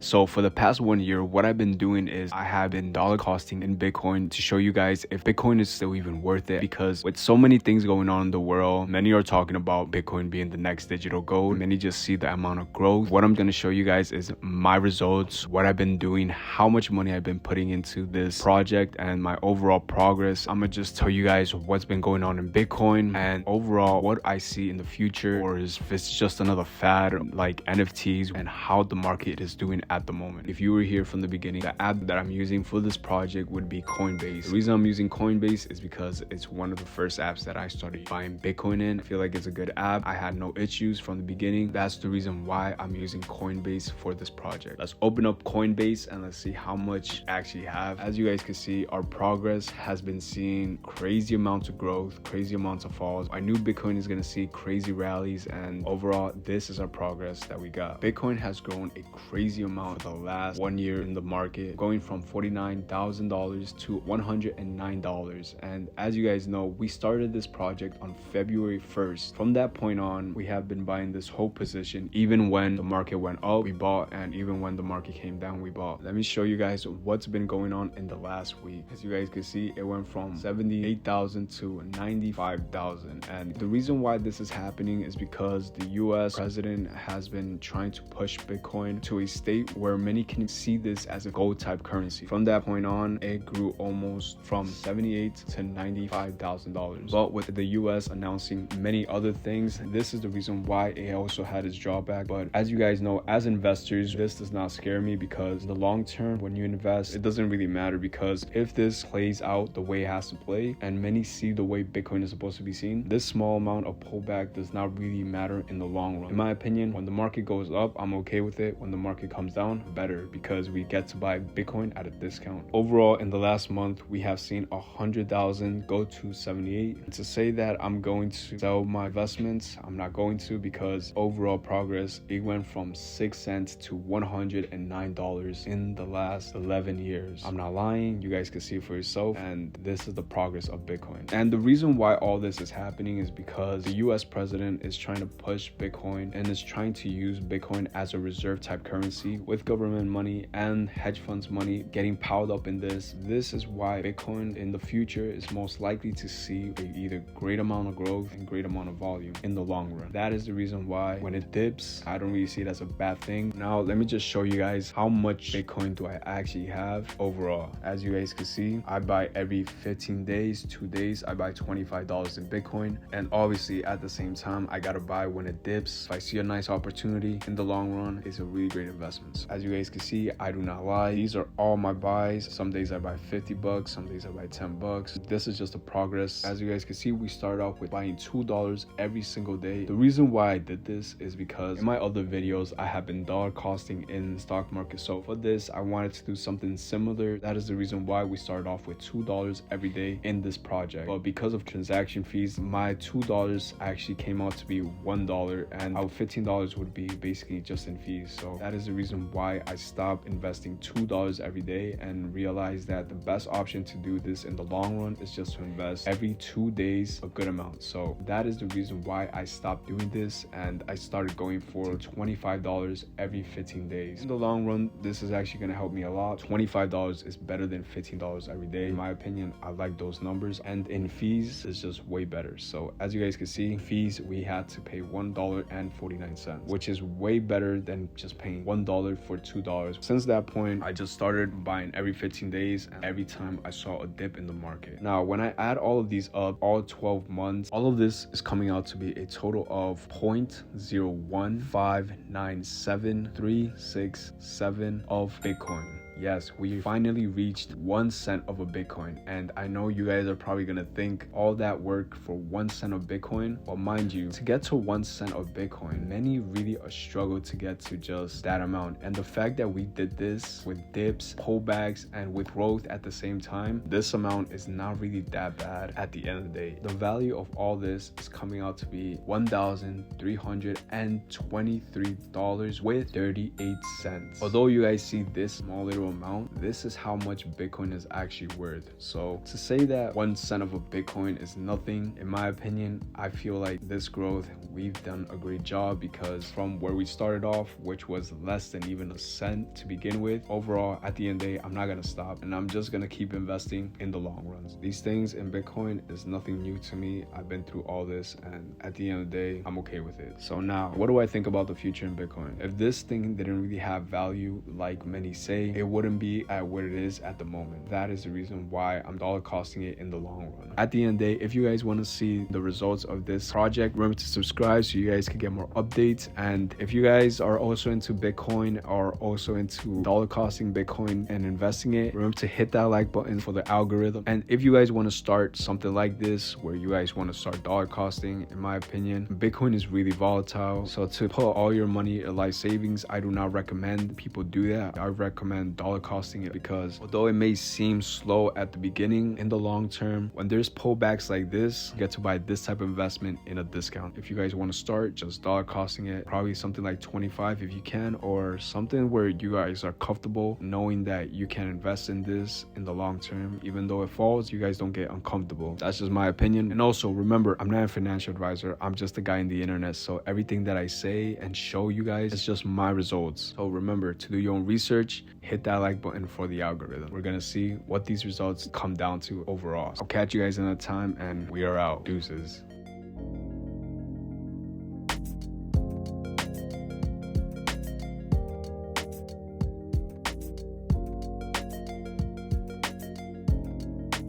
So for the past 1 year, what I've been doing is I have been dollar costing in Bitcoin to show you guys if Bitcoin is still even worth it, because with so many things going on in the world, many are talking about Bitcoin being the next digital gold. Many just see the amount of growth. What I'm going to show you guys is my results, what I've been doing, how much money I've been putting into this project, and my overall progress. I'm going to just tell you guys what's been going on in Bitcoin and overall what I see in the future, or if it's just another fad like NFTs, and how the market is doing at the moment. If you were here from the beginning, the app that I'm using for this project would be Coinbase. The reason I'm using Coinbase is because it's one of the first apps that I started buying Bitcoin in. I feel like it's a good app. I had no issues from the beginning. That's the reason why I'm using Coinbase for this project. Let's open up Coinbase and let's see how much I actually have. As you guys can see, our progress has been seeing crazy amounts of growth, crazy amounts of falls. I knew Bitcoin is going to see crazy rallies, and overall, this is our progress that we got. Bitcoin has grown a crazy amount for the last 1 year in the market, going from $49,000 to $109. And as you guys know, we started this project on February 1st. From that point on, we have been buying this whole position. Even when the market went up, we bought, and even when the market came down, we bought. Let me show you guys what's been going on in the last week. As you guys can see, it went from 78,000 to 95,000. And the reason why this is happening is because the US president has been trying to push Bitcoin to a state where many can see this as a gold type currency. From that point on, it grew almost from $78,000 to $95,000. But with the US announcing many other things, this is the reason why it also had its drawback. But as you guys know, as investors, this does not scare me, because in the long term, when you invest, it doesn't really matter, because if this plays out the way it has to play, and many see the way Bitcoin is supposed to be seen, this small amount of pullback does not really matter in the long run. In my opinion, when the market goes up, I'm okay with it. When the market comes down, better, because we get to buy Bitcoin at a discount. Overall, in the last month, we have seen 100,000 go to 78. And to say that I'm going to sell my investments, I'm not going to, because overall progress, it went from 6 cents to $109 in the last 11 years. I'm not lying, you guys can see for yourself, and this is the progress of Bitcoin. And the reason why all this is happening is because the US president is trying to push Bitcoin and is trying to use Bitcoin as a reserve type currency, with government money and hedge funds money getting piled up in this. This is why Bitcoin in the future is most likely to see either great amount of growth and great amount of volume in the long run. That is the reason why when it dips, I don't really see it as a bad thing. Now, let me just show you guys how much Bitcoin do I actually have overall. As you guys can see, I buy every 15 days, 2 days, I buy $25 in Bitcoin. And obviously at the same time, I gotta buy when it dips. If I see a nice opportunity in the long run, it's a really great investment. As you guys can see, I do not lie. These are all my buys. Some days I buy $50, some days I buy $10. This is just a progress. As you guys can see, we start off with buying $2 every single day. The reason why I did this is because in my other videos, I have been dollar costing in the stock market. So for this, I wanted to do something similar. That is the reason why we started off with $2 every day in this project. But because of transaction fees, my $2 actually came out to be $1, and our $15 would be basically just in fees. So that is the reason why I stopped investing $2 every day, and realized that the best option to do this in the long run is just to invest every 2 days a good amount. So that is the reason why I stopped doing this, and I started going for $25 every 15 days. In the long run, this is actually going to help me a lot. $25 is better than $15 every day. In my opinion, I like those numbers, and in fees, it's just way better. So as you guys can see, fees, we had to pay $1.49, which is way better than just paying $1 for $2. Since that point, I just started buying every 15 days, and every time I saw a dip in the market. Now, when I add all of these up, all 12 months, all of this is coming out to be a total of 0.01597,367 of Bitcoin. Yes, we finally reached 1 cent of a Bitcoin. And I know you guys are probably gonna think all that work for 1 cent of Bitcoin. Well, mind you, to get to 1 cent of Bitcoin, many really struggle to get to just that amount. And the fact that we did this with dips, pullbacks, and with growth at the same time, this amount is not really that bad at the end of the day. The value of all this is coming out to be $1,323 with 38 cents. Although you guys see this small little actual amount, this is how much Bitcoin is actually worth. So to say that 1 cent of a Bitcoin is nothing, in my opinion, I feel like this growth, we've done a great job, because from where we started off, which was less than even a cent to begin with, overall, at the end of the day, I'm not gonna stop, and I'm just gonna keep investing in the long runs. These things in Bitcoin is nothing new to me. I've been through all this, and at the end of the day, I'm okay with it. So now, what do I think about the future in Bitcoin? If this thing didn't really have value like many say, it wouldn't be at what it is at the moment. That is the reason why I'm dollar costing it in the long run. At the end of the day, if you guys want to see the results of this project, remember to subscribe so you guys can get more updates. And if you guys are also into Bitcoin, or also into dollar costing Bitcoin and investing it, remember to hit that like button for the algorithm. And if you guys want to start something like this, where you guys want to start dollar costing, in my opinion, Bitcoin is really volatile. So to put all your money in life savings, I do not recommend people do that. I recommend dollar costing it, because although it may seem slow at the beginning, in the long term, when there's pullbacks like this, you get to buy this type of investment in a discount. If you guys want to start, just dollar costing it, probably something like 25 if you can, or something where you guys are comfortable knowing that you can invest in this in the long term. Even though it falls, you guys don't get uncomfortable. That's just my opinion. And also remember, I'm not a financial advisor. I'm just a guy in the internet. So everything that I say and show you guys is just my results. So remember to do your own research, hit that like button for the algorithm. We're gonna see what these results come down to overall. I'll catch you guys another time, and we are out. Deuces.